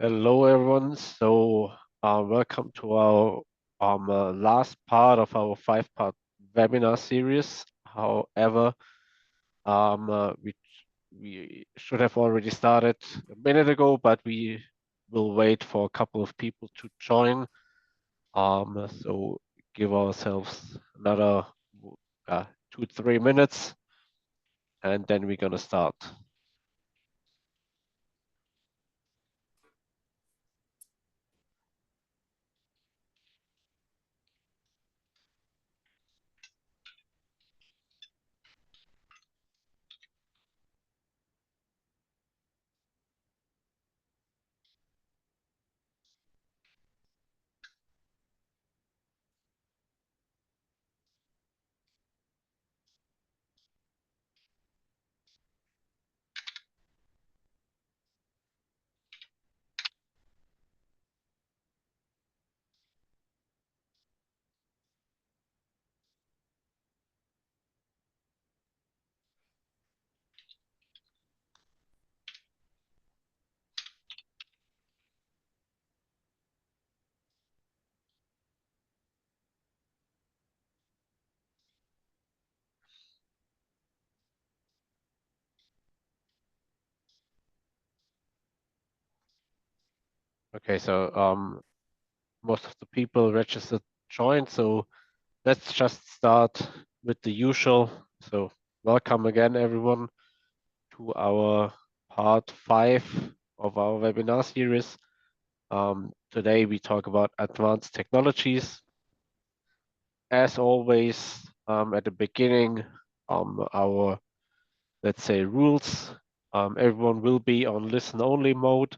Hello, everyone. Welcome to our last part of our five-part webinar series. However, we should have already started a minute ago, but we will wait for a couple of people to join. So give ourselves another 2-3 minutes, and then we're gonna start. Okay, so most of the people registered joined, so let's just start with the usual. So welcome again, everyone, to our part 5 of our webinar series. Today we talk about advanced technologies. As always, at the beginning, our, let's say, rules. Everyone will be on listen-only mode.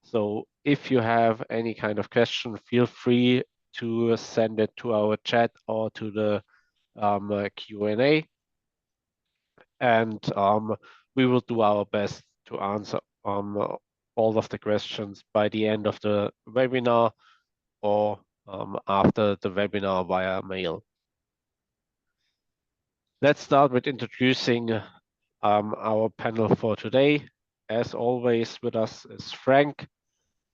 So if you have any kind of question, feel free to send it to our chat or to the Q&A, and we will do our best to answer all of the questions by the end of the webinar or after the webinar via mail. Let's start with introducing our panel for today. As always, with us is Frank.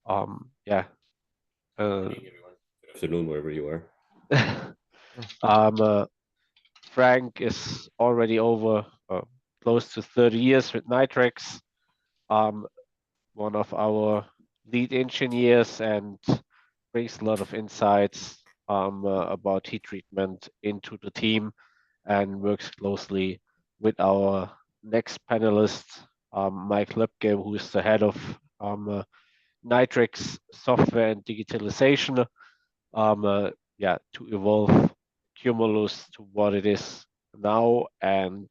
Good morning, everyone. Good afternoon, wherever you are. Frank is already over close to 30 years with Nitrix, one of our lead engineers, and brings a lot of insights about heat treatment into the team and works closely with our next panelist, Mike Lepke, who is the head of Nitrix software and digitalization, to evolve QMULUS to what it is now and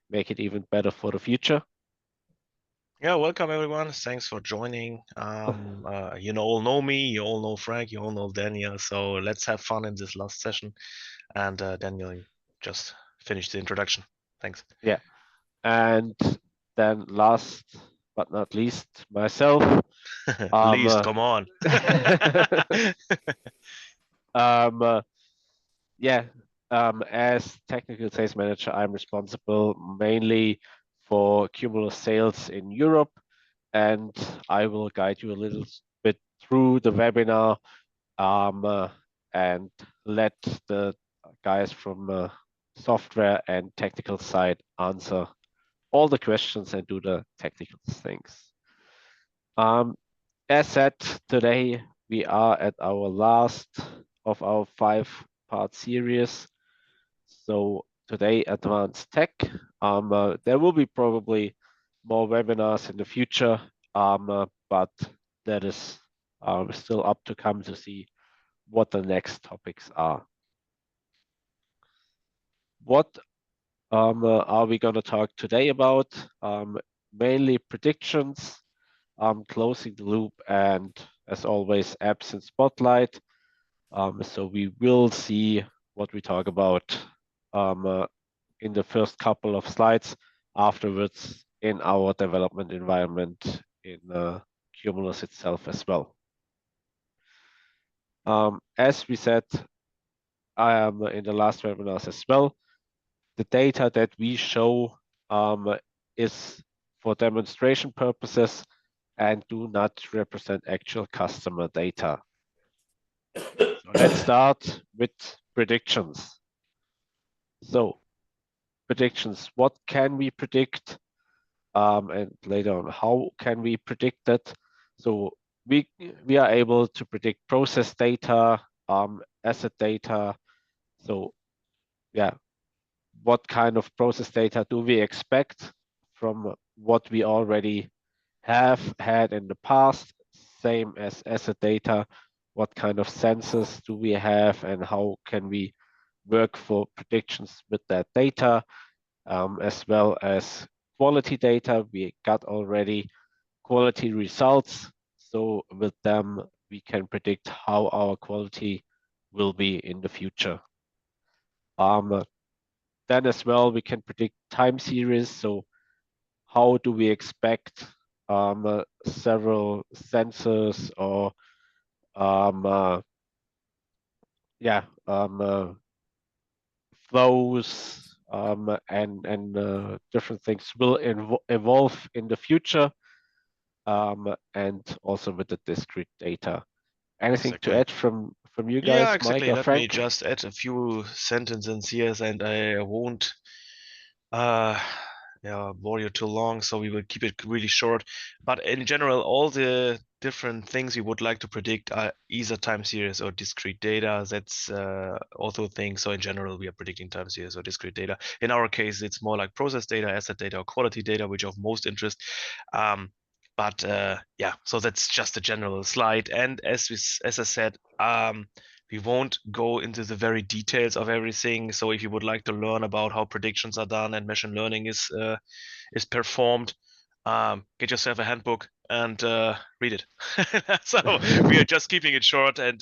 make it even better for the future. Yeah, welcome everyone. Thanks for joining. You all know me, you all know Frank, you all know Daniel. So let's have fun in this last session. And Daniel, just finish the introduction. Thanks. Yeah, and then last but not least, myself. Least, come on. As technical sales manager, I'm responsible mainly for QMULUS sales in Europe, and I will guide you a little bit through the webinar and let the guys from software and technical side answer all the questions and do the technical things. As said, today we are at our last of our 5-part series. So today, advanced tech. There will be probably more webinars in the future, but that is still up to come to see what the next topics are. What are we going to talk today about? Mainly predictions, closing the loop, and as always, apps in Spotlight. So we will see what we talk about in the first couple of slides, afterwards in our development environment in QMULUS itself as well. As we said in the last webinars as well, the data that we show is for demonstration purposes, and do not represent actual customer data. So let's start with predictions. So predictions, what can we predict? And later on, how can we predict that? So we are able to predict process data, asset data. So yeah, what kind of process data do we expect from what we already have had in the past? Same as asset data. What kind of sensors do we have, and how can we work for predictions with that data, as well as quality data. We got already quality results. So with them, we can predict how our quality will be in the future. Then as well, we can predict time series. So how do we expect several sensors or flows and different things will evolve in the future, and also with the discrete data. Anything to add from you guys, Yeah, exactly. Mike or Let Frank? me just add a few sentences here, and I won't bore you too long, so we will keep it really short. But in general, all the different things we would like to predict are either time series or discrete data. That's also a thing. So in general, we are predicting time series or discrete data. In our case, it's more like process data, asset data, or quality data, which are of most interest. Yeah, so that's just a general slide. And as I said, we won't go into the very details of everything. So if you would like to learn about how predictions are done and machine learning is performed, get yourself a handbook and read it. So we are just keeping it short, and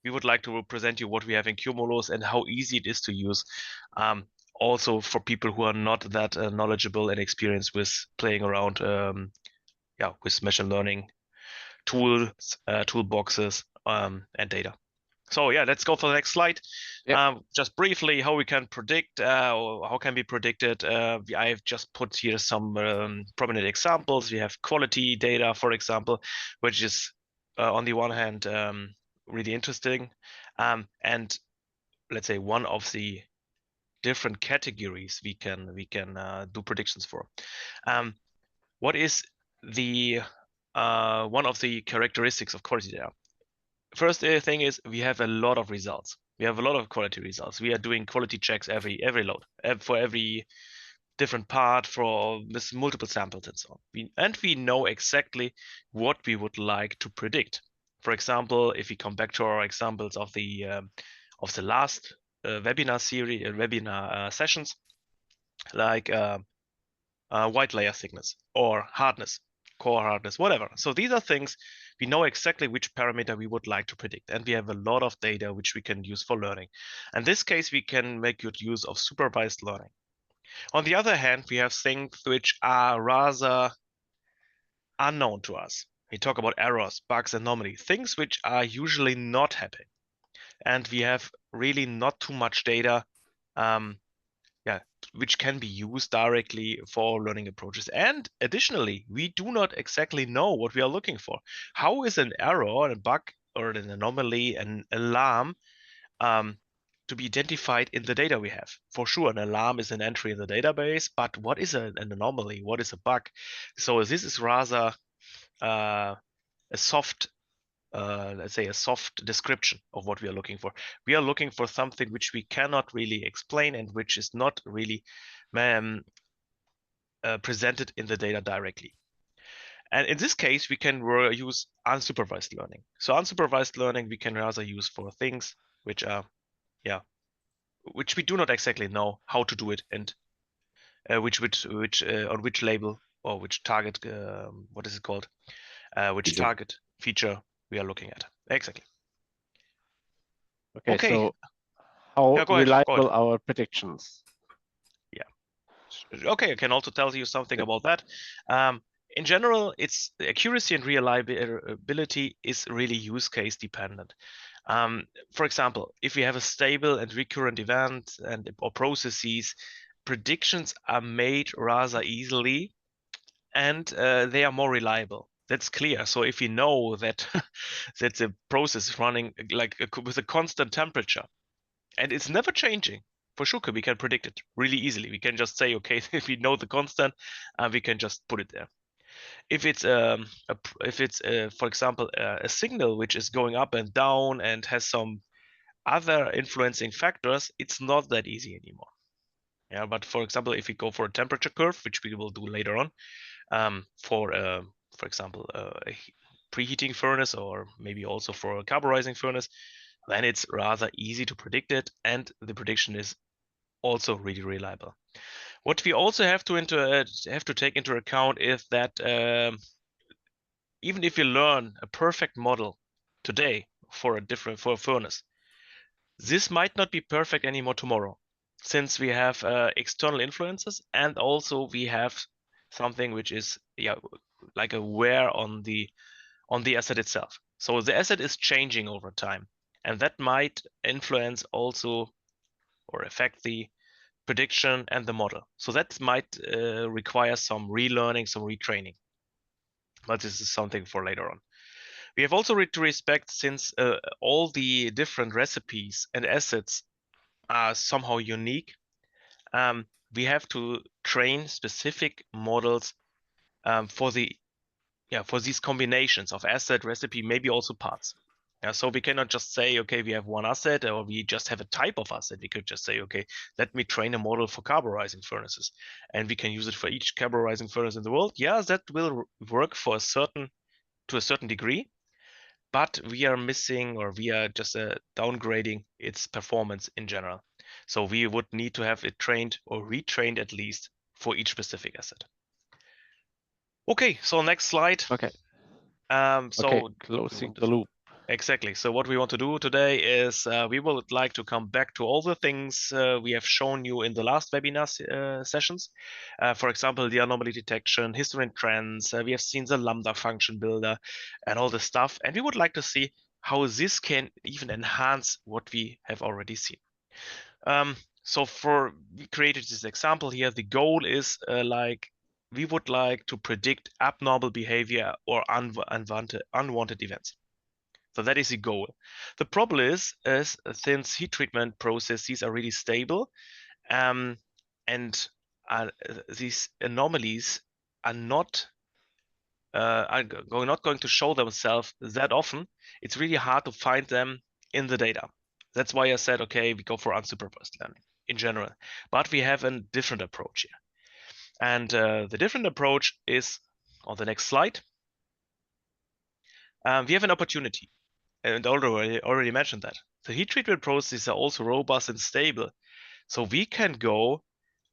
we would like to present you what we have in QMULUS and how easy it is to use. Also for people who are not that knowledgeable and experienced with playing around with machine learning tools, toolboxes, and data. So yeah, let's go for the next slide. Yep. Just briefly, how we can predict, or how can be predicted. I have just put here some prominent examples. We have quality data, for example, which is on the one hand really interesting, and let's say one of the different categories we can do predictions for. What is the one of the characteristics of quality data? First thing is we have a lot of results. We have a lot of quality results. We are doing quality checks every load for every different part with multiple samples and so on. We know exactly what we would like to predict. For example, if we come back to our examples of the last webinar series, webinar sessions, like white layer thickness or hardness, core hardness, whatever. So these are things we know exactly which parameter we would like to predict, and we have a lot of data which we can use for learning. In this case, we can make good use of supervised learning. On the other hand, we have things which are rather unknown to us. We talk about errors, bugs, anomalies, things which are usually not happening. And we have really not too much data which can be used directly for learning approaches. And additionally, we do not exactly know what we are looking for. How is an error, a bug, or an anomaly, an alarm to be identified in the data we have? For sure, an alarm is an entry in the database, but what is an anomaly? What is a bug? So this is rather a soft let's say a soft description of what we are looking for. We are looking for something which we cannot really explain and which is not really presented in the data directly. And in this case, we can use unsupervised learning. So unsupervised learning we can rather use for things which are, which we do not exactly know how to do it, and which on which label or which target, what is it called? Which Feature. target feature we are looking at. Exactly. Okay. So how reliable our predictions? Yeah. Okay, I can also tell you something about that. In general, its accuracy and reliability is really use case dependent. For example, if we have a stable and recurrent event or processes, predictions are made rather easily, and they are more reliable That's clear. So if we know that that the process is running like with a constant temperature, and it's never changing, for sure, we can predict it really easily. We can just say, okay, if we know the constant, we can just put it there. If it's for example a signal which is going up and down and has some other influencing factors, it's not that easy anymore. Yeah, but for example, if we go for a temperature curve, which we will do later on, for example, a preheating furnace or maybe also for a carburizing furnace, then it's rather easy to predict it, and the prediction is also really reliable. What we also have to take into account is that even if you learn a perfect model today for a furnace, this might not be perfect anymore tomorrow, since we have external influences, and also we have something which is like a wear on the asset itself. So the asset is changing over time, and that might influence also or affect the prediction and the model. So that might require some relearning, some retraining. But this is something for later on. We have also to respect, since all the different recipes and assets are somehow unique, we have to train specific models for these combinations of asset, recipe, maybe also parts. Yeah, so we cannot just say, okay, we have one asset, or we just have a type of asset. We could just say, okay, let me train a model for carburizing furnaces, and we can use it for each carburizing furnace in the world. Yeah, that will work to a certain degree, but we are missing, or we are just downgrading its performance in general. So we would need to have it trained or retrained at least for each specific asset. Okay, so next slide. Okay. So okay, closing the loop. Exactly. So what we want to do today is we would like to come back to all the things we have shown you in the last webinar sessions. For example, the anomaly detection, history and trends. We have seen the Lambda function builder and all this stuff. And we would like to see how this can even enhance what we have already seen. So we created this example here. The goal is we would like to predict abnormal behavior or unwanted events. So that is the goal. The problem is since heat treatment processes are really stable, and these anomalies are not going to show themselves that often. It's really hard to find them in the data. That's why I said, okay, we go for unsupervised learning in general, but we have a different approach here. And the different approach is on the next slide. We have an opportunity. And already mentioned that. The heat treatment processes are also robust and stable. So we can go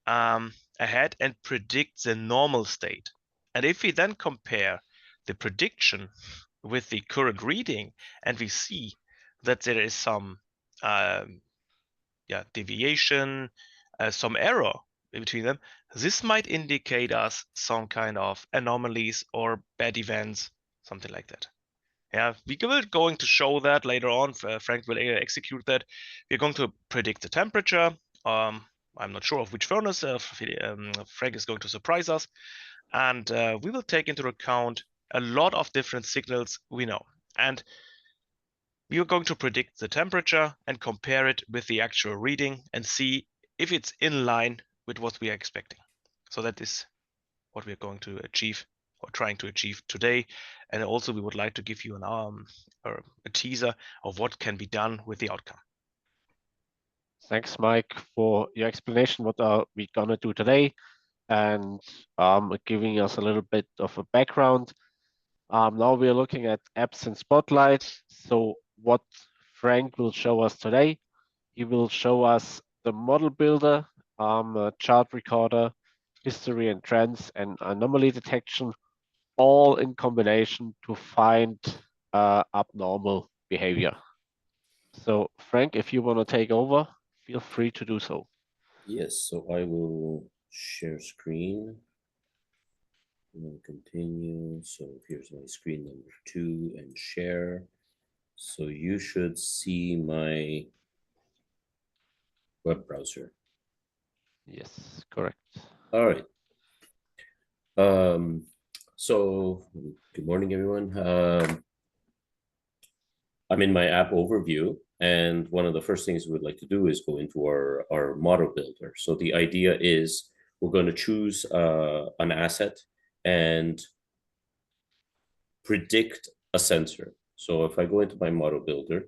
ahead and predict the normal state. And if we then compare the prediction with the current reading, and we see that there is some deviation, some error between them, this might indicate us some kind of anomalies or bad events, something like that. Yeah, we're going to show that later on. Frank will execute that. We're going to predict the temperature. I'm not sure of which furnace. Frank is going to surprise us. And we will take into account a lot of different signals we know. And we are going to predict the temperature and compare it with the actual reading and see if it's in line with what we are expecting. So that is what we are going to achieve or trying to achieve today. And also we would like to give you or a teaser of what can be done with the outcome. Thanks, Mike, for your explanation. What are we gonna do today, and giving us a little bit of a background. Now we are looking at apps in Spotlight. So what Frank will show us today, he will show us the model builder, a chart recorder, history and trends, and anomaly detection, all in combination to find abnormal behavior. So Frank, if you want to take over, feel free to do so. Yes, so I will share screen and continue. So here's my screen number 2 and share. So you should see my web browser. Yes, correct. All right. So, good morning, everyone. I'm in my app overview, and one of the first things we'd like to do is go into our model builder. So the idea is we're going to choose an asset and predict a sensor. So if I go into my model builder,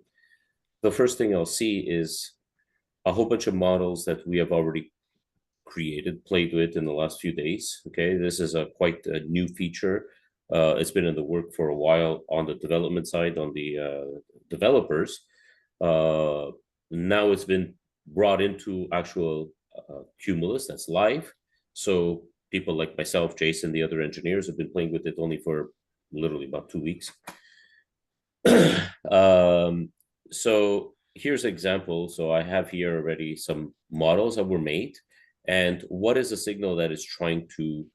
the first thing I'll see is a whole bunch of models that we have already created, played with in the last few days. Okay, this is quite a new feature. It's been in the work for a while on the development side, on the developers. Now it's been brought into actual QMULUS that's live. So people like myself, Jason, the other engineers have been playing with it only for literally about 2 weeks. So here's an example. So I have here already some models that were made. And what is the signal that is trying to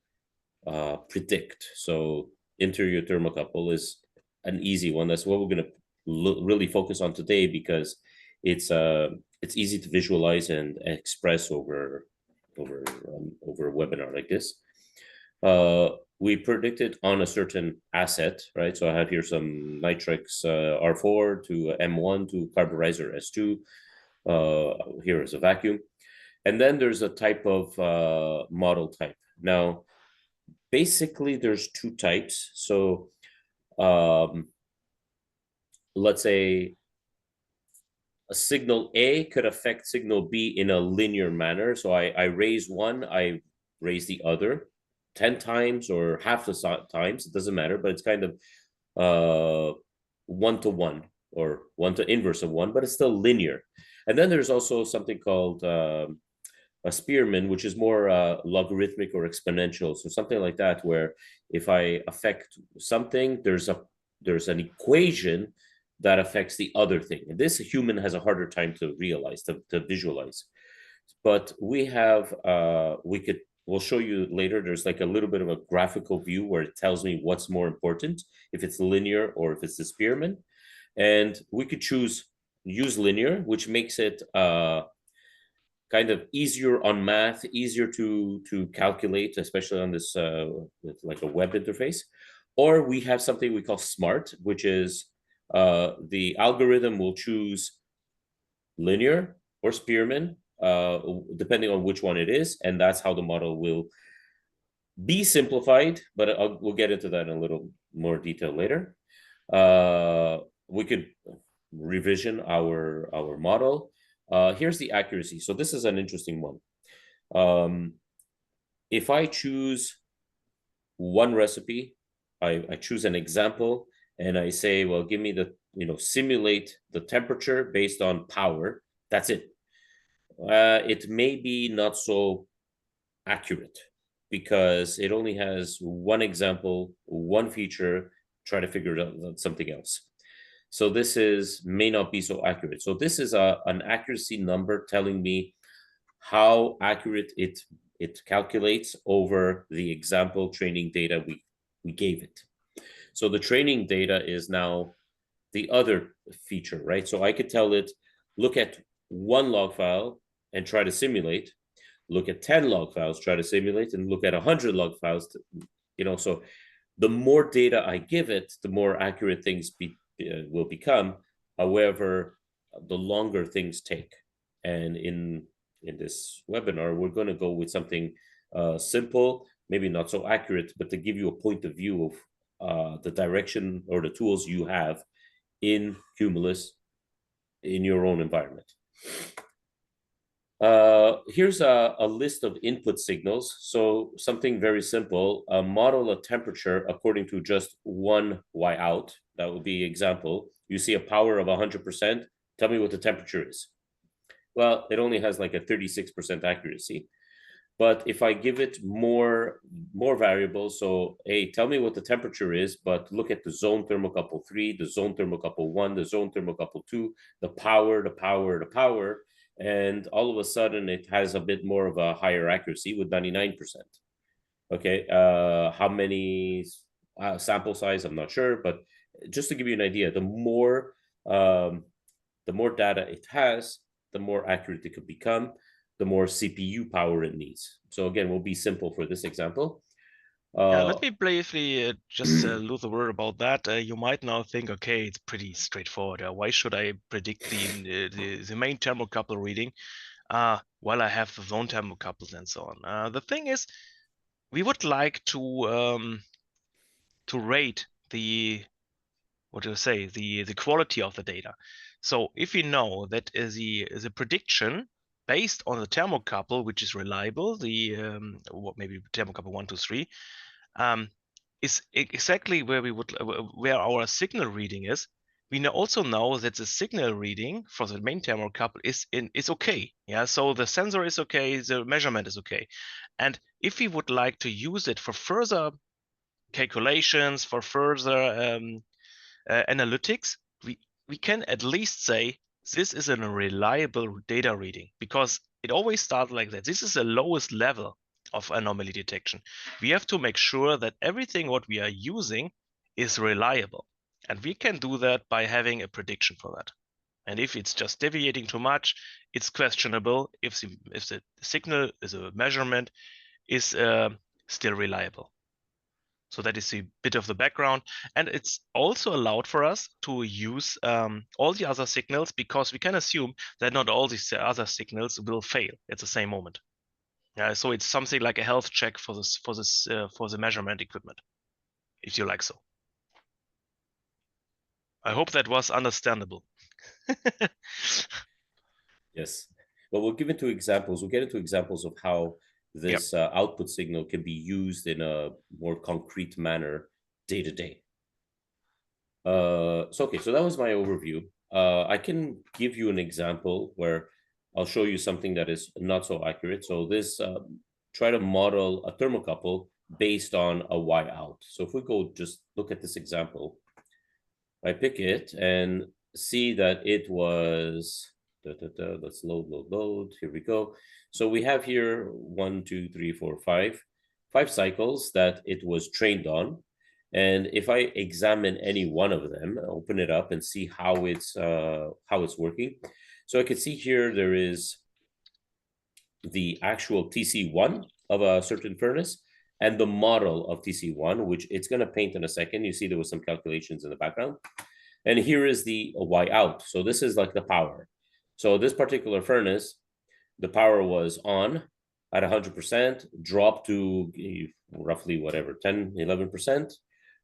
predict? So interior thermocouple is an easy one. That's what we're going to really focus on today, because it's easy to visualize and express over a webinar like this. We predicted on a certain asset, right? So I have here some nitrix R4 to M1 to carburizer S2. Here is a vacuum. And then there's a type of model type. Now, basically, there's two types. So let's say a signal A could affect signal B in a linear manner. So I raise one, I raise the other 10 times or half the times. It doesn't matter, but it's kind of 1-to-1 or 1 to inverse of 1, but it's still linear. And then there's also something called a Spearman, which is more logarithmic or exponential. So something like that, where if I affect something, there's an equation that affects the other thing. And this human has a harder time to realize, to visualize. But we have, we'll show you later, there's like a little bit of a graphical view where it tells me what's more important, if it's linear or if it's the Spearman. And we could use linear, which makes it kind of easier on math, easier to calculate, especially on this like a web interface. Or we have something we call smart, which is the algorithm will choose linear or Spearman, depending on which one it is, and that's how the model will be simplified. But we'll get into that in a little more detail later. We could revision our model. Here's the accuracy. So this is an interesting one. If I choose one recipe, I choose an example, and I say, well, give me simulate the temperature based on power. That's it. It may be not so accurate because it only has one example, one feature, try to figure out something else. So this may not be so accurate. So this is an accuracy number telling me how accurate it calculates over the example training data we gave it. So the training data is now the other feature, right? So I could tell it, look at one log file and try to simulate, look at 10 log files, try to simulate, and look at 100 log files, so the more data I give it, the more accurate things will become. However, the longer things take. And in this webinar, we're going to go with something simple, maybe not so accurate, but to give you a point of view of the direction or the tools you have in QMULUS in your own environment. Here's a list of input signals. So something very simple, model a temperature according to just one Y out. That would be example. You see a power of 100%. Tell me what the temperature is. Well, it only has like a 36% accuracy. But if I give it more variables, so hey, tell me what the temperature is, but look at the zone thermocouple 3, the zone thermocouple 1, the zone thermocouple 2, the power, and all of a sudden it has a bit more of a higher accuracy with 99%. Okay, how many sample size, I'm not sure, but just to give you an idea, the more data it has, the more accurate it could become, the more CPU power it needs. So again, we'll be simple for this example. Yeah, let me briefly just lose a word about that. You might now think, okay, it's pretty straightforward. Why should I predict the main thermocouple reading while I have the zone thermocouples and so on? The thing is, we would like to rate the what do you say the quality of the data. So if we know that is a prediction based on the thermocouple, which is reliable, what maybe thermocouple 1, 2, 3. Is exactly where our signal reading is. We also know that the signal reading for the main thermocouple is okay. Yeah, so the sensor is okay, the measurement is okay, and if we would like to use it for further calculations, for further analytics, we can at least say this is a reliable data reading, because it always starts like that. This is the lowest level of anomaly detection. We have to make sure that everything what we are using is reliable. And we can do that by having a prediction for that. And if it's just deviating too much, it's questionable if the signal is a measurement is still reliable. So that is a bit of the background. And it's also allowed for us to use all the other signals, because we can assume that not all these other signals will fail at the same moment. So it's something like a health check for the measurement equipment, if you like so. I hope that was understandable. Yes. Well, we'll give into examples. We'll get into examples of how this output signal can be used in a more concrete manner day to day. So that was my overview. I can give you an example where I'll show you something that is not so accurate. So this, try to model a thermocouple based on a Y out. So if we go just look at this example, I pick it and see that it was, let's load. Here we go. So we have here 1, 2, 3, 4, 5 cycles that it was trained on. And if I examine any one of them, open it up and see how it's working. So I can see here there is the actual TC1 of a certain furnace and the model of TC1, which it's going to paint in a second. You see there was some calculations in the background. And here is the Y out. So this is like the power. So this particular furnace, the power was on at 100%, dropped to roughly whatever, 10, 11%,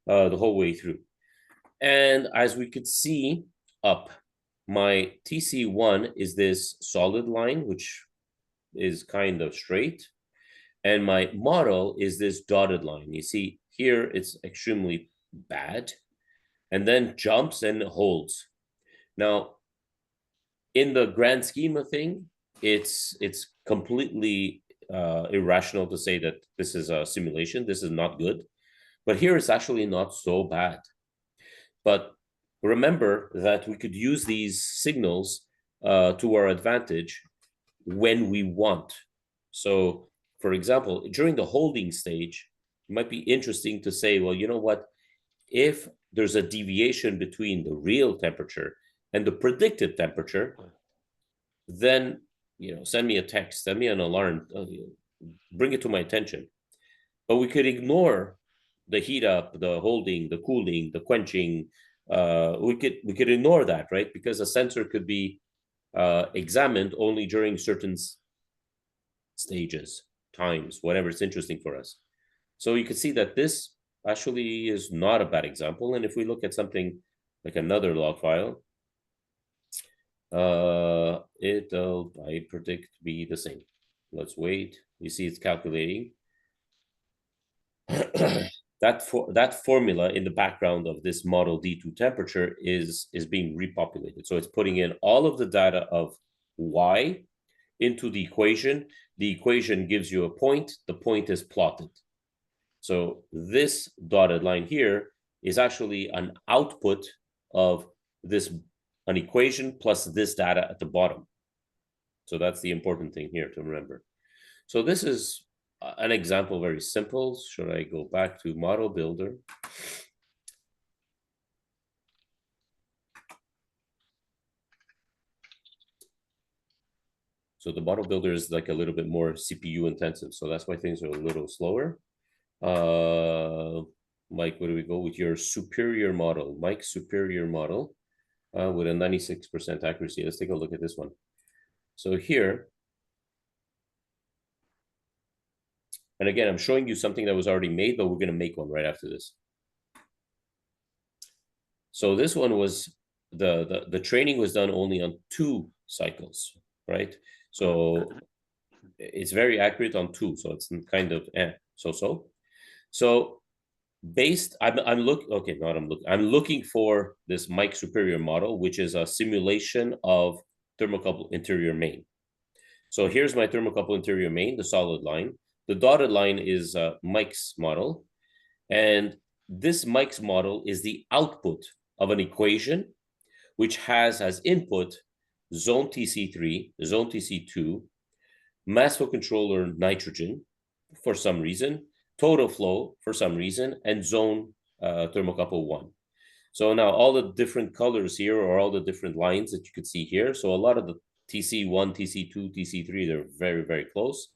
the whole way through. And as we could see up, my TC1 is this solid line, which is kind of straight. And my model is this dotted line. You see here, it's extremely bad, and then jumps and holds. Now, in the grand scheme of thing, it's completely irrational to say that this is a simulation. This is not good. But here it's actually not so bad. But remember that we could use these signals to our advantage when we want. So, for example, during the holding stage, it might be interesting to say, well, you know what? If there's a deviation between the real temperature and the predicted temperature, then send me a text, send me an alarm, bring it to my attention. But we could ignore the heat up, the holding, the cooling, the quenching. We could ignore that, right? Because a sensor could be examined only during certain stages, times, whatever is interesting for us. So you can see that this actually is not a bad example. And if we look at something like another log file, it'll, I predict, be the same. Let's wait. You see it's calculating. that formula in the background of this model D2 temperature is being repopulated. So it's putting in all of the data of Y into the equation. The equation gives you a point. The point is plotted. So this dotted line here is actually an output of an equation plus this data at the bottom. So that's the important thing here to remember. So this is an example, very simple. Should I go back to model builder? So the model builder is like a little bit more CPU intensive. So that's why things are a little slower. Mike, where do we go with your superior model? Mike's superior model with a 96% accuracy. Let's take a look at this one. So here, and again, I'm showing you something that was already made, but we're going to make one right after this. So this one was, the training was done only on 2 cycles, right? So it's very accurate on 2. So it's kind of so. So based, I'm looking for this Mike superior model, which is a simulation of thermocouple interior main. So here's my thermocouple interior main, the solid line. The dotted line is Mike's model. And this Mike's model is the output of an equation which has as input zone TC3, zone TC2, mass flow controller nitrogen for some reason, total flow for some reason, and zone thermocouple 1. So now all the different colors here are all the different lines that you could see here. So a lot of the TC1, TC2, TC3, they're very, very close.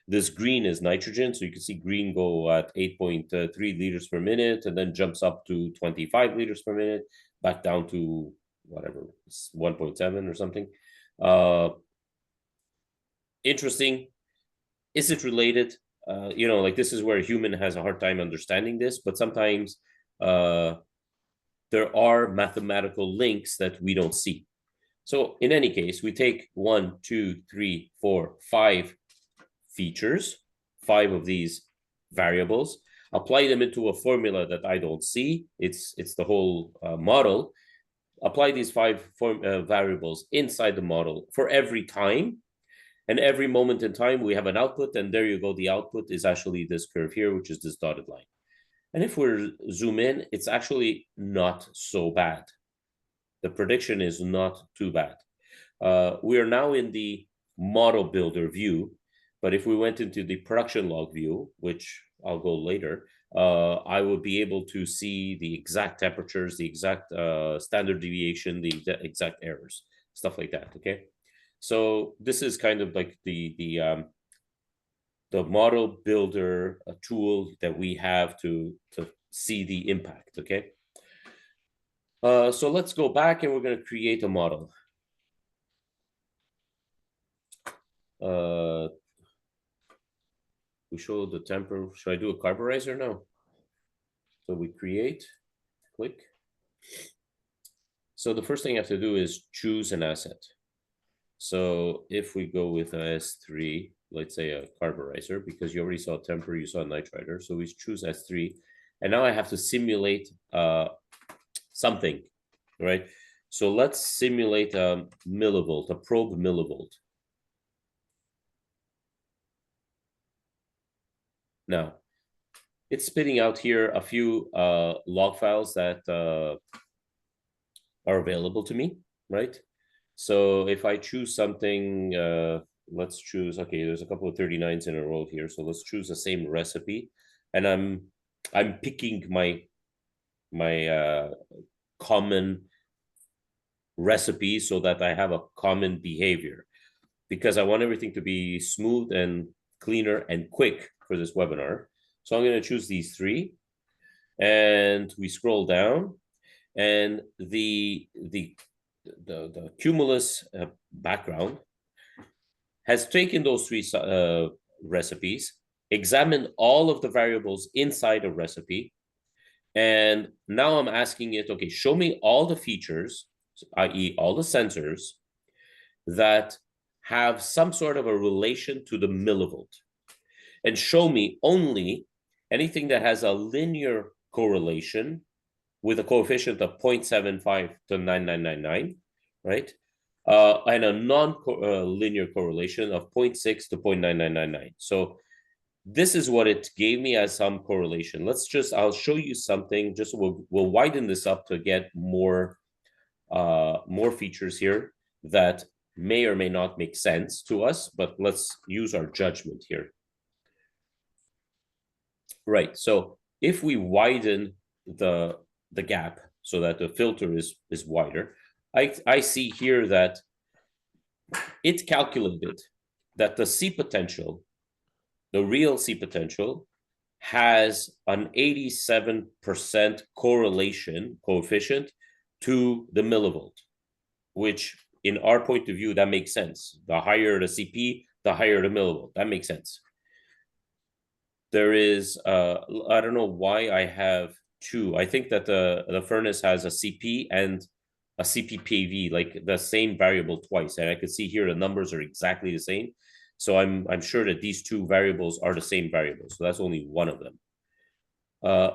This green is nitrogen. So you can see green go at 8.3 liters per minute and then jumps up to 25 liters per minute, back down to whatever, 1.7 or something. Interesting. Is it related? Like this is where a human has a hard time understanding this, but sometimes there are mathematical links that we don't see. So in any case, we take 1, 2, 3, 4, 5 features, 5 of these variables, apply them into a formula that I don't see. It's the whole model. Apply these 5 variables inside the model for every time. And every moment in time, we have an output. And there you go. The output is actually this curve here, which is this dotted line. And if we zoom in, it's actually not so bad. The prediction is not too bad. We are now in the model builder view, but if we went into the production log view, which I'll go later, I will be able to see the exact temperatures, the exact standard deviation, the exact errors, stuff like that, okay? So this is kind of like the model builder tool that we have to see the impact, okay? So let's go back and we're going to create a model. We show the temper. Should I do a carburizer now? So we create, click. So the first thing you have to do is choose an asset. So if we go with a S3, let's say a carburizer, because you already saw temper, you saw nitrider. So we choose S3. And now I have to simulate something, right? So let's simulate a millivolt, a probe millivolt. Now, it's spitting out here a few log files that are available to me, right? So if I choose something, let's choose, okay, there's a couple of 39s in a row here. So let's choose the same recipe. And I'm picking my common recipe so that I have a common behavior, because I want everything to be smooth and cleaner and quick for this webinar. So I'm going to choose these 3, and we scroll down, and the QMULUS background has taken those 3 recipes, examined all of the variables inside a recipe, and now I'm asking it, okay, show me all the features, i.e. all the sensors that have some sort of a relation to the millivolt, and show me only anything that has a linear correlation with a coefficient of 0.75 to 9999, right? And a non-linear correlation of 0.6 to 0.9999. So this is what it gave me as some correlation. I'll show you something, just we'll widen this up to get more features here that may or may not make sense to us, but let's use our judgment here. Right, so if we widen the gap so that the filter is wider, I see here that it calculated that the C potential, the real C potential, has an 87% correlation coefficient to the millivolt, which in our point of view, that makes sense. The higher the CP, the higher the millivolt. That makes sense. There is, I don't know why I have two. I think that the furnace has a CP and a CPPV, like the same variable twice. And I could see here the numbers are exactly the same. So I'm sure that these two variables are the same variable. So that's only one of them.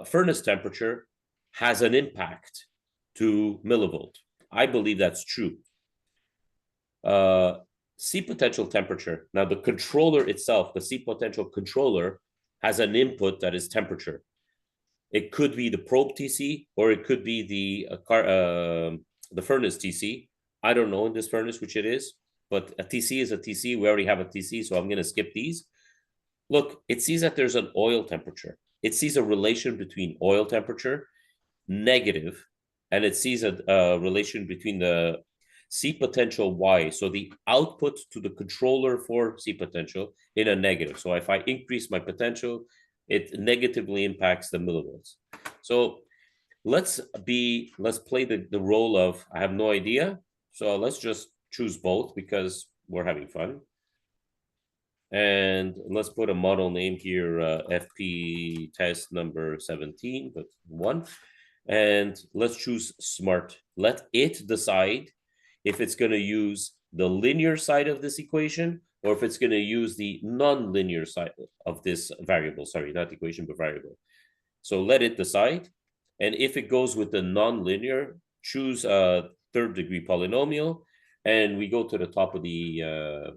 Furnace temperature has an impact to millivolt. I believe that's true. C potential temperature. Now the controller itself, the C potential controller, has an input that is temperature. It could be the probe TC, or it could be the furnace TC. I don't know in this furnace which it is, but a TC is a TC. We already have a TC, so I'm going to skip these. Look, it sees that there's an oil temperature. It sees a relation between oil temperature, negative, and it sees a relation between the C potential Y, so the output to the controller for C potential, in a negative. So if I increase my potential, it negatively impacts the millivolts. So let's play the role of I have no idea. So let's just choose both because we're having fun. And let's put a model name here, FP test number 17, but 1. And let's choose smart. Let it decide if it's going to use the linear side of this equation or if it's going to use the non-linear side of this variable. Sorry, not equation, but variable. So let it decide. And if it goes with the non-linear, choose a third-degree polynomial. And we go to the top of the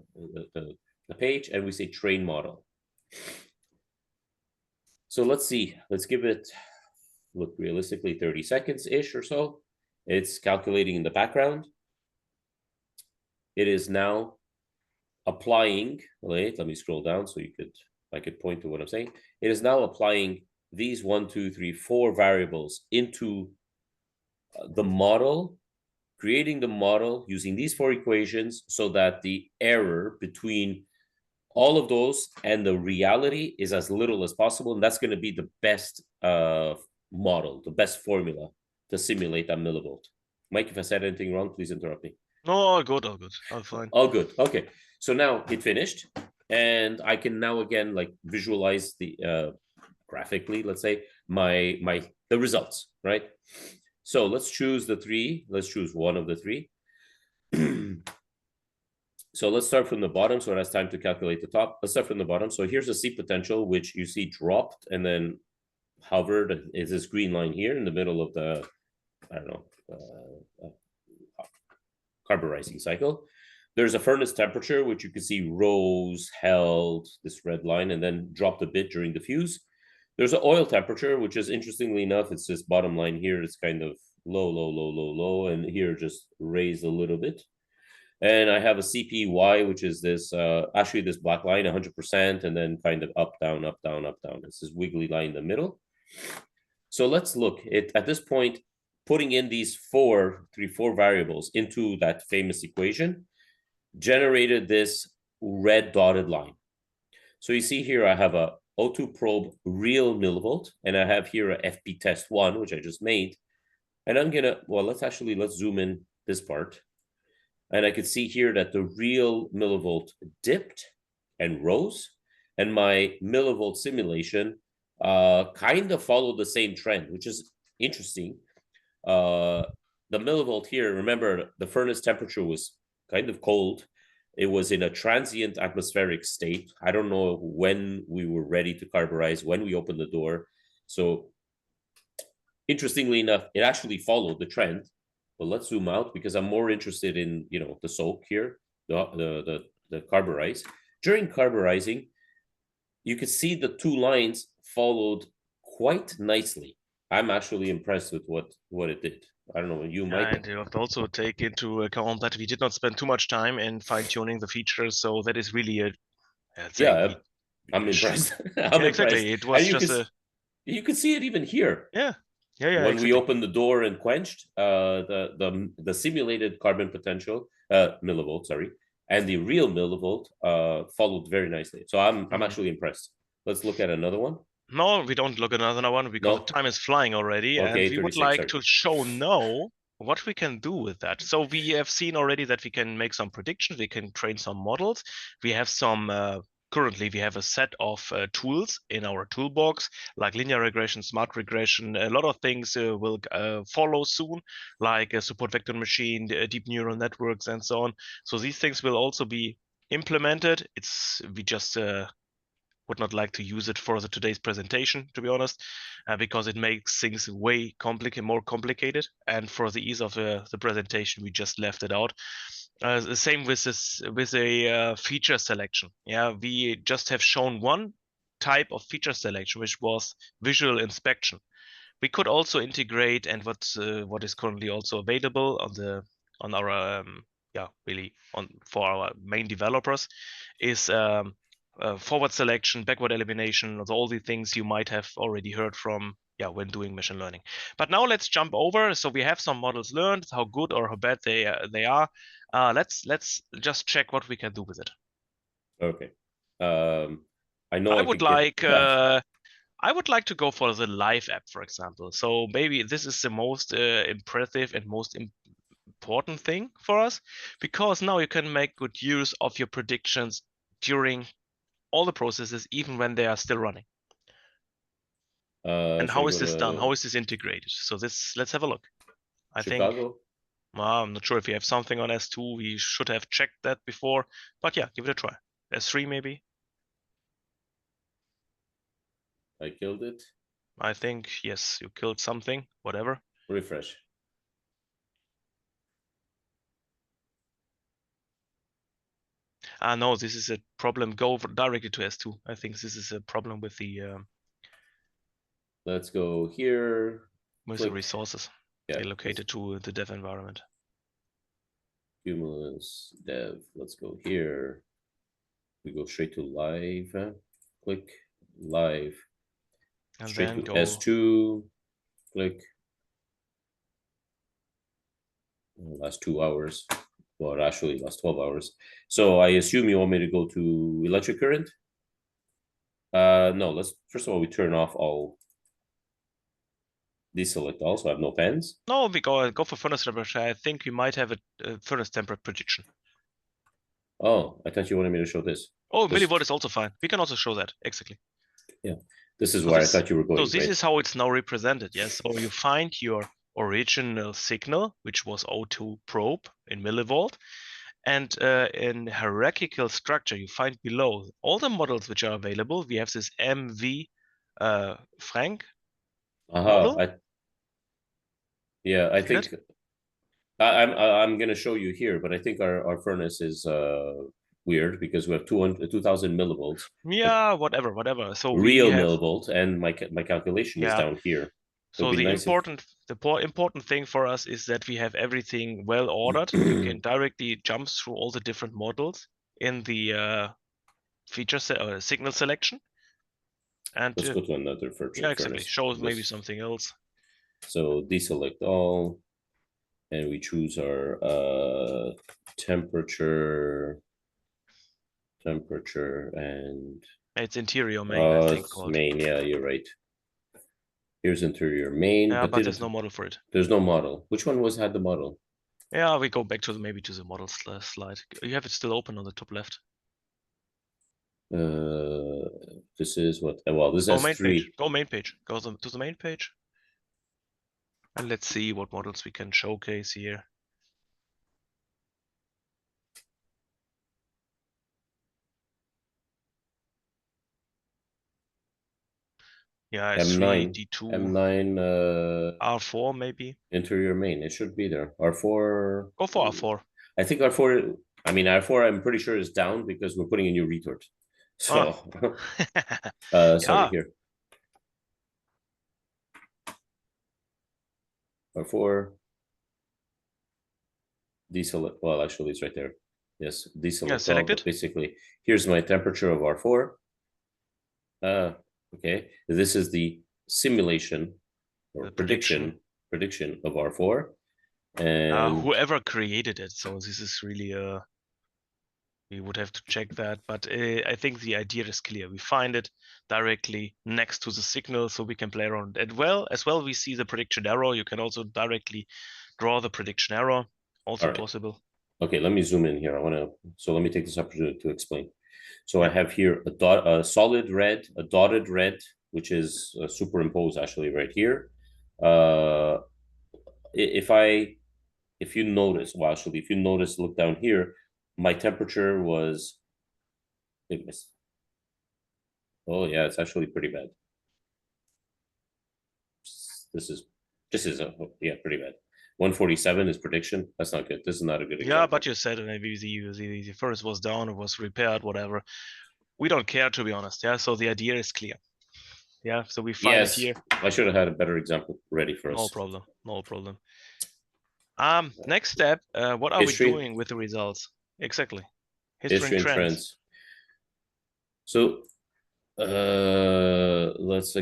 page and we say train model. So let's see. Let's give it, look, realistically 30 seconds-ish or so. It's calculating in the background. It is now applying, wait, let me scroll down so I could point to what I'm saying. It is now applying these 1, 2, 3, 4 variables into the model, creating the model using these 4 equations so that the error between all of those and the reality is as little as possible. And that's going to be the best model, the best formula to simulate that millivolt. Mike, if I said anything wrong, please interrupt me. No, all good, all good. All fine. All good. Okay. So now it finished. And I can now again like visualize the graphically, let's say, the results, right? So let's choose the 3. Let's choose one of the 3. So let's start from the bottom. So it has time to calculate the top. Let's start from the bottom. So here's the C potential, which you see dropped and then hovered. Is this green line here in the middle of the, I don't know, carburizing cycle. There's a furnace temperature, which you can see rose, held, this red line, and then dropped a bit during the fuse. There's an oil temperature, which is interestingly enough, it's this bottom line here. It's kind of low, low, low, low, low, and here just raised a little bit. And I have a CPY, which is this, actually this black line, 100%, and then kind of up, down, up, down, up, down. It's this wiggly line in the middle. So let's look at this point, putting in these 4 variables into that famous equation, generated this red dotted line. So you see here, I have a O2 probe real millivolt, and I have here a FP test 1, which I just made. And I'm gonna, well, let's zoom in this part. And I could see here that the real millivolt dipped and rose, and my millivolt simulation kind of followed the same trend, which is interesting. The millivolt here, remember, the furnace temperature was kind of cold. It was in a transient atmospheric state. I don't know when we were ready to carburize, when we opened the door. So interestingly enough, it actually followed the trend. But let's zoom out because I'm more interested in, you know, the soak here, the carburize. During carburizing, you could see the 2 lines followed quite nicely. I'm actually impressed with what it did. I don't know, you might. And you have to also take into account that we did not spend too much time in fine-tuning the features, so that is really a I'm impressed. Exactly. It was just you could see it even here. Yeah. When exactly. we opened the door and quenched the simulated carbon potential millivolt, sorry, and the real millivolt followed very nicely. So I'm actually impressed. Let's look at another one. No, we don't look at another one because No? the time is flying already, Okay, and we would 36, like sorry. to show now what we can do with that. So we have seen already that we can make some predictions, we can train some models. We have some currently we have a set of tools in our toolbox, like linear regression, smart regression. A lot of things will follow soon, like a support vector machine, deep neural networks, and so on. So these things will also be implemented. We just would not like to use it for today's presentation, to be honest, because it makes things way more complicated. And for the ease of the presentation, we just left it out. The same with a feature selection. Yeah, we just have shown one type of feature selection, which was visual inspection. We could also integrate, and what is currently also available on our for our main developers is forward selection, backward elimination, all the things you might have already heard from when doing machine learning. But now let's jump over. So we have some models learned, how good or how bad they are. Let's just check what we can do with it. Okay. I know I I would could get I would like to go for the live app, for example. So maybe this is the most impressive and most important thing for us, because now you can make good use of your predictions during all the processes, even when they are still running. And how is this done? How is this integrated? So let's have a look. I think, well, I'm not sure if you have something on S2. We should have checked that before, but yeah, give it a try. S3 maybe. I killed it. I think, yes, you killed something, whatever. Refresh. No, this is a problem. Go directly to S2. I think this is a problem with the Let's go here. with Click. the resources allocated to the dev environment. QMULUS dev. Let's go here. We go straight to live. Click live. And Straight then to go S2. Click. Last 2 hours. Well, actually last 12 hours. So I assume you want me to go to electric current? No, let's first of all we turn off all. Deselect all, so I have no pens. No, we go for furnace temperature. I think you might have a furnace temperature prediction. Oh, I thought you wanted me to show this. Oh, millivolt is also fine. We can also show that exactly. Yeah, this is where I thought you were going. So this is how it's now represented. Yes. So you find your original signal, which was O2 probe in millivolt, and in hierarchical structure, you find below all the models which are available. We have this MV Frank model. I think I'm going to show you here, but I think our furnace is weird because we have 2000 millivolts. Yeah, whatever. So real millivolts, and my calculation is down here. So the important thing for us is that we have everything well ordered. We can directly jump through all the different models in the signal selection. And let's go to another virtual exactly. furnace. Shows maybe something else. So deselect all, and we choose our temperature, and it's interior main. I think main. Yeah, you're right. Here's interior main, but there's no model for it. There's no model. Which one had the model? Yeah, we go back to maybe to the model slide. You have it still open on the top left. This is what? Well, this is S3. Go main page. Go to the main page. And let's see what models we can showcase here. Yeah, S3, D2, M9, R4 maybe. Interior main. It should be there. R4. Go for R4. I think R4. I mean, R4. I'm pretty sure is down because we're putting a new retort. So, sorry here. R4. Deselect. Well, actually, it's right there. Yes, deselect. Yeah, selected. Basically, here's my temperature of R4. Okay, this is the simulation or prediction of R4. And whoever created it. So this is really We would have to check that, but I think the idea is clear. We find it directly next to the signal, so we can play around it. As well, we see the prediction error. You can also directly draw the prediction error, also possible. Okay, let me zoom in here. So let me take this opportunity to explain. So I have here a solid red, a dotted red, which is superimposed actually right here. If you notice, well, actually, if you notice, look down here, my temperature was, oh yeah, it's actually pretty bad. This is pretty bad. 147 is prediction. That's not good. This is not a good example. Yeah, but you said maybe the first was down, it was repaired, whatever. We don't care, to be honest. Yeah, so the idea is clear. Yeah, so we find it here. I should have had a better example ready for us. No problem. No problem. Next step, what are we doing with the results? Exactly. History and trends. So let's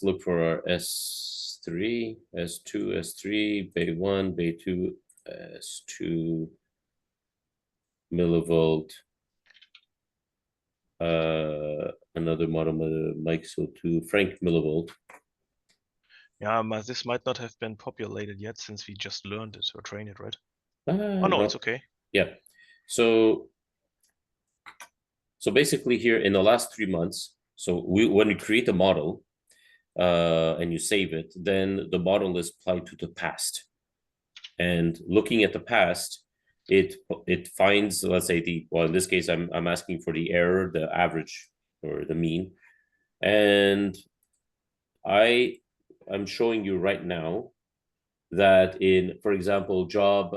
look for our S3, S2, S3, Bay1, Bay2, S2 millivolt. Another model, Mike, so 2 Frank millivolt. Yeah, this might not have been populated yet since we just learned it or trained it, right? Oh no, it's okay. Yeah. So basically here in the last 3 months, so when we create a model and you save it, then the model is applied to the past. And looking at the past, it finds, let's say in this case, I'm asking for the error, the average or the mean. And I'm showing you right now that in, for example, job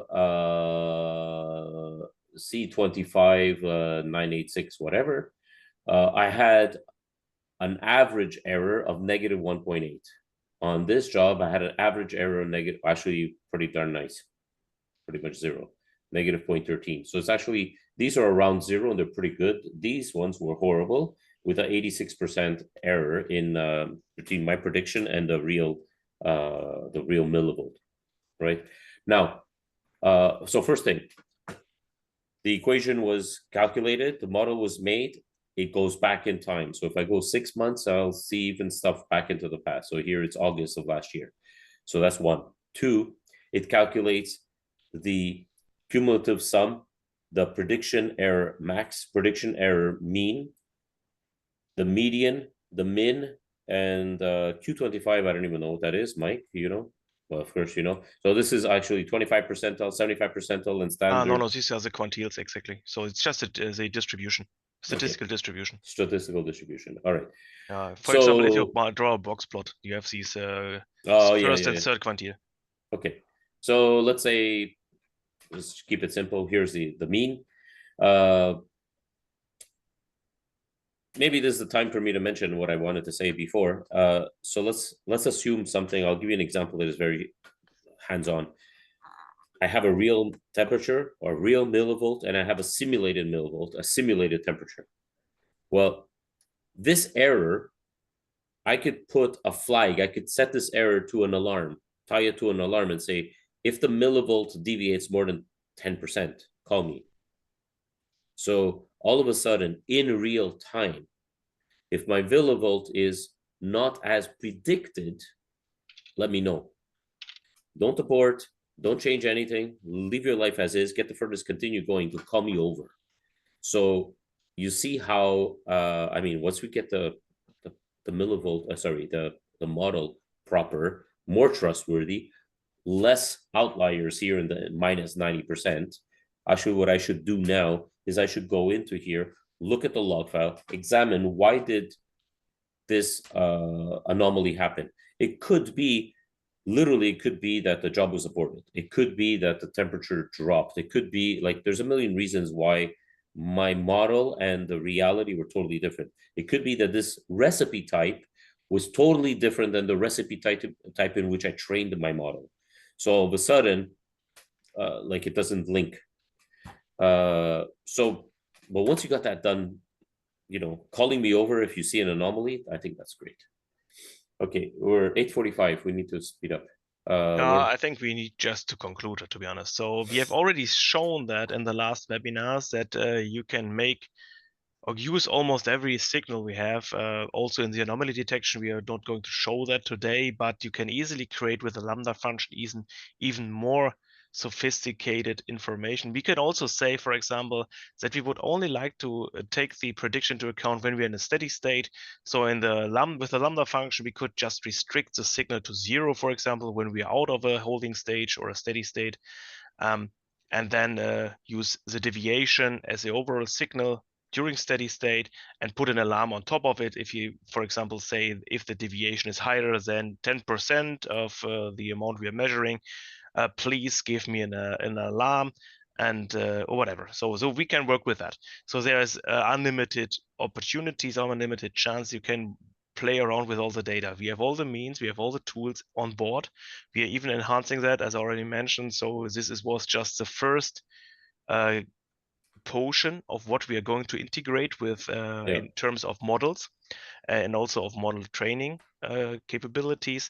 C25 986 whatever, I had an average error of negative 1.8. On this job, I had an average error of negative, actually pretty darn nice, pretty much zero, negative 0.13. So it's actually, these are around zero and they're pretty good. These ones were horrible with an 86% error in between my prediction and the real millivolt, right? Now, so first thing, the equation was calculated, the model was made, it goes back in time. So if I go 6 months, I'll see even stuff back into the past. So here it's August of last year. So that's 1. 2, it calculates the cumulative sum, the prediction error max, prediction error mean, the median, the min, and Q25, I don't even know what that is, Mike, you know? Well, of course, you know. So this is actually 25 percentile, 75 percentile, and standard. No, these are the quantiles, exactly. So it's just a distribution, statistical distribution. Statistical distribution, all right. For example, if you draw a box plot, you have these first and third quantile. Okay, so let's say, let's keep it simple. Here's the mean. Maybe this is the time for me to mention what I wanted to say before. So let's assume something. I'll give you an example that is very hands-on. I have a real temperature or real millivolt, and I have a simulated millivolt, a simulated temperature. Well, this error, I could put a flag. I could set this error to an alarm, tie it to an alarm and say, if the millivolt deviates more than 10%, call me. So all of a sudden, in real time, if my millivolt is not as predicted, let me know. Don't abort, don't change anything, leave your life as is, get the furnace, continue going, to call me over. So you see how, I mean, once we get the millivolt, the model proper, more trustworthy, less outliers here in the minus 90%. Actually, what I should do now is I should go into here, look at the log file, examine why did this anomaly happen. It could be, literally, it could be that the job was aborted. It could be that the temperature dropped. It could be like, there's a million reasons why my model and the reality were totally different. It could be that this recipe type was totally different than the recipe type in which I trained my model. So all of a sudden, like it doesn't link. But once you got that done, you know, calling me over if you see an anomaly, I think that's great. Okay, we're 8:45. We need to speed up. I think we need just to conclude it, to be honest. So we have already shown that in the last webinars that you can make or use almost every signal we have. Also in the anomaly detection, we are not going to show that today, but you can easily create with the Lambda function even more sophisticated information. We can also say, for example, that we would only like to take the prediction into account when we're in a steady state. So in the with the Lambda function, we could just restrict the signal to 0, for example, when we're out of a holding stage or a steady state. And then use the deviation as the overall signal during steady state and put an alarm on top of it. If you, for example, say if the deviation is higher than 10% of the amount we are measuring, please give me an alarm and or whatever. So we can work with that. So there's unlimited opportunities, unlimited chance you can play around with all the data. We have all the means, we have all the tools on board. We are even enhancing that, as I already mentioned. So this was just the first portion of what we are going to integrate with in terms of models and also of model training capabilities.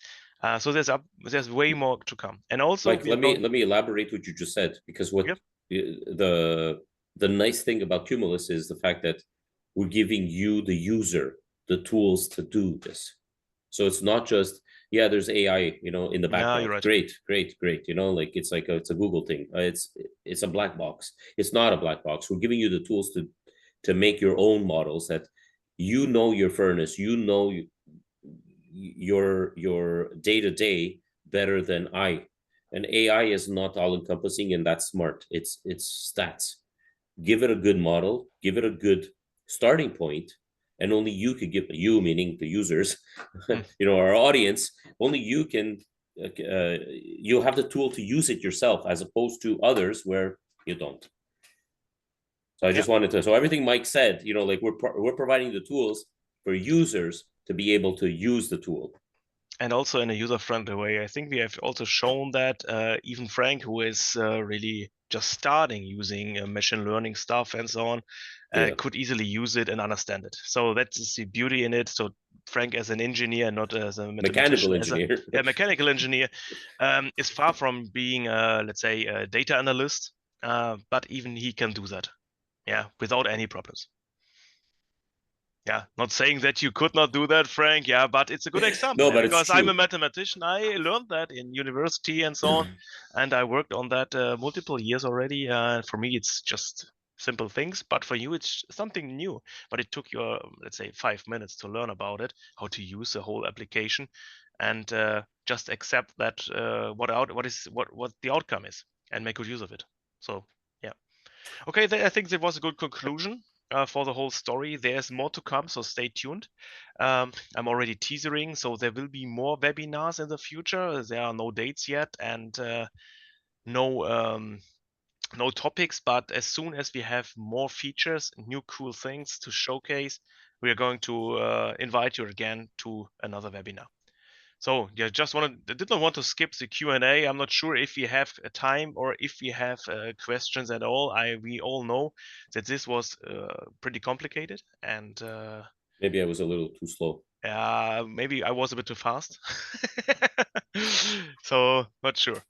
So there's way more to come. And also, Mike, let me elaborate what you just said, because what the nice thing about QMULUS is the fact that we're giving you, the user, the tools to do this. So it's not just, yeah, there's AI, in the background. You're right. Great. Like it's a Google thing. It's a black box. It's not a black box. We're giving you the tools to make your own models that your furnace, your day-to-day better than I. And AI is not all encompassing, and that's smart. It's stats. Give it a good model, give it a good starting point, and only you could give, you meaning the users, our audience, only you can, you'll have the tool to use it yourself, as opposed to others where you don't. So I just wanted to, so everything Mike said, like we're providing the tools for users to be able to use the tool. And also in a user-friendly way. I think we have also shown that even Frank, who is really just starting using machine learning stuff and so on, could easily use it and understand it. So that's the beauty in it. So Frank, as an engineer, not as a mechanical engineer, mechanical engineer, is far from being, let's say, a data analyst. But even he can do that, without any problems. Yeah, not saying that you could not do that, Frank. Yeah, but it's a good example. No, but because it's true. I'm a mathematician. I learned that in university and so on, and I worked on that multiple years already. For me, it's just simple things, but for you, it's something new. But it took you, let's say, 5 minutes to learn about it, how to use the whole application, and just accept that what the outcome is, and make good use of it. So yeah, okay. I think that was a good conclusion. For the whole story. There's more to come, so stay tuned. I'm already teasering, so there will be more webinars in the future. There are no dates yet and no topics, but as soon as we have more features, new cool things to showcase, we are going to invite you again to another webinar. So yeah, did not want to skip the Q&A. I'm not sure if we have time or if we have questions at all. We all know that this was pretty complicated, and maybe I was a little too slow. Maybe I was a bit too fast. So not sure.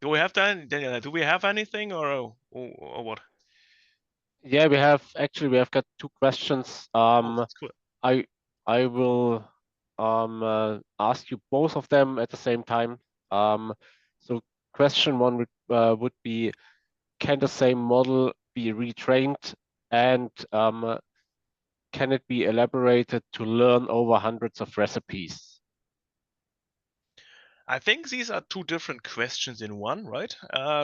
Do we have that? Do we have anything or what? Yeah, we have got 2 questions. That's cool. I will ask you both of them at the same time. So question 1 would be, can the same model be retrained, and can it be elaborated to learn over hundreds of recipes? I think these are 2 different questions in one, right?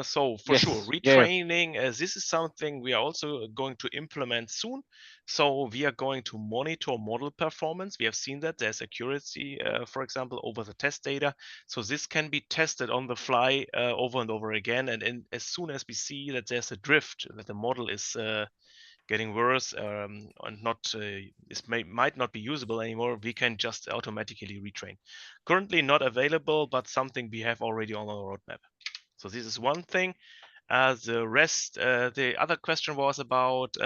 So for Yes. sure, retraining, this is something we are also going to implement soon. So we are going to monitor model performance. We have seen that there's accuracy, for example, over the test data. So this can be tested on the fly over and over again. And as soon as we see that there's a drift, that the model is getting worse and might not be usable anymore, we can just automatically retrain. Currently not available, but something we have already on our roadmap. So this is one thing. The rest, the other question was about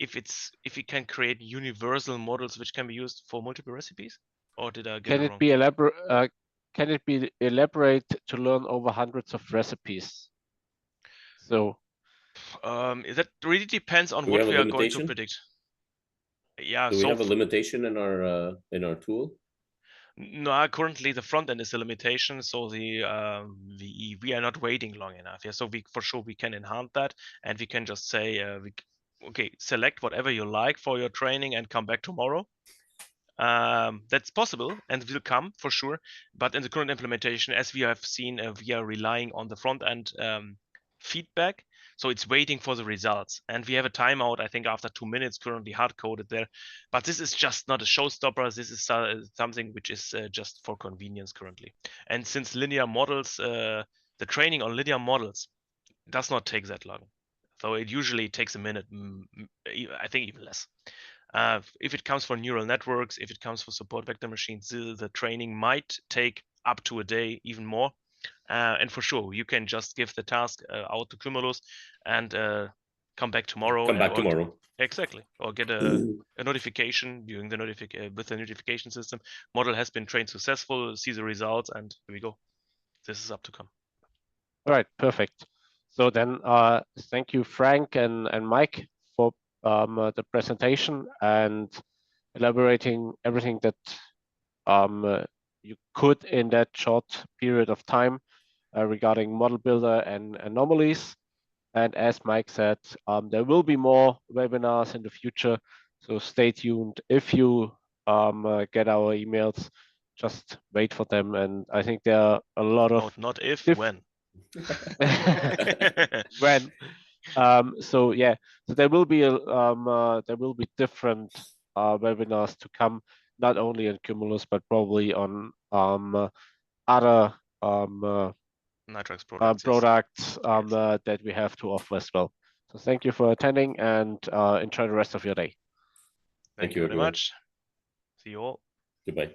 if we can create universal models which can be used for multiple recipes, or did I get it wrong? can it be elaborate to learn over hundreds of recipes? So That really depends on Do we what have a we are going to limitation? predict. Yeah, Do we so have a limitation in our tool? no, currently the front end is a limitation, so we are not waiting long enough. Yeah, so we for sure we can enhance that, and we can just say okay, select whatever you like for your training and come back tomorrow. That's possible and will come for sure. But in the current implementation, as we have seen, we are relying on the front end feedback. So it's waiting for the results. And we have a timeout, I think, after 2 minutes, currently hard coded there. But this is just not a showstopper. This is something which is just for convenience currently. And since linear models, the training on linear models does not take that long. So it usually takes a minute, I think even less. If it comes for neural networks, if it comes for support vector machines, the training might take up to a day, even more. And for sure, you can just give the task out to QMULUS and come back tomorrow. Come back tomorrow. Exactly, or get a notification during the with the notification system. Model has been trained successful. See the results, and here we go. This is up to come. all right, perfect. So then, thank you, Frank and Mike, for the presentation and elaborating everything that you could in that short period of time regarding model builder and anomalies. And as Mike said, there will be more webinars in the future, so stay tuned. If you get our emails, just wait for them. And I think there are a lot of not if, when. when. So yeah, so there will be different webinars to come, not only on QMULUS but probably on other Nitrox products, products that we have to offer as well. So thank you for attending and enjoy the rest of your day. Thank you very much. See you all. Goodbye.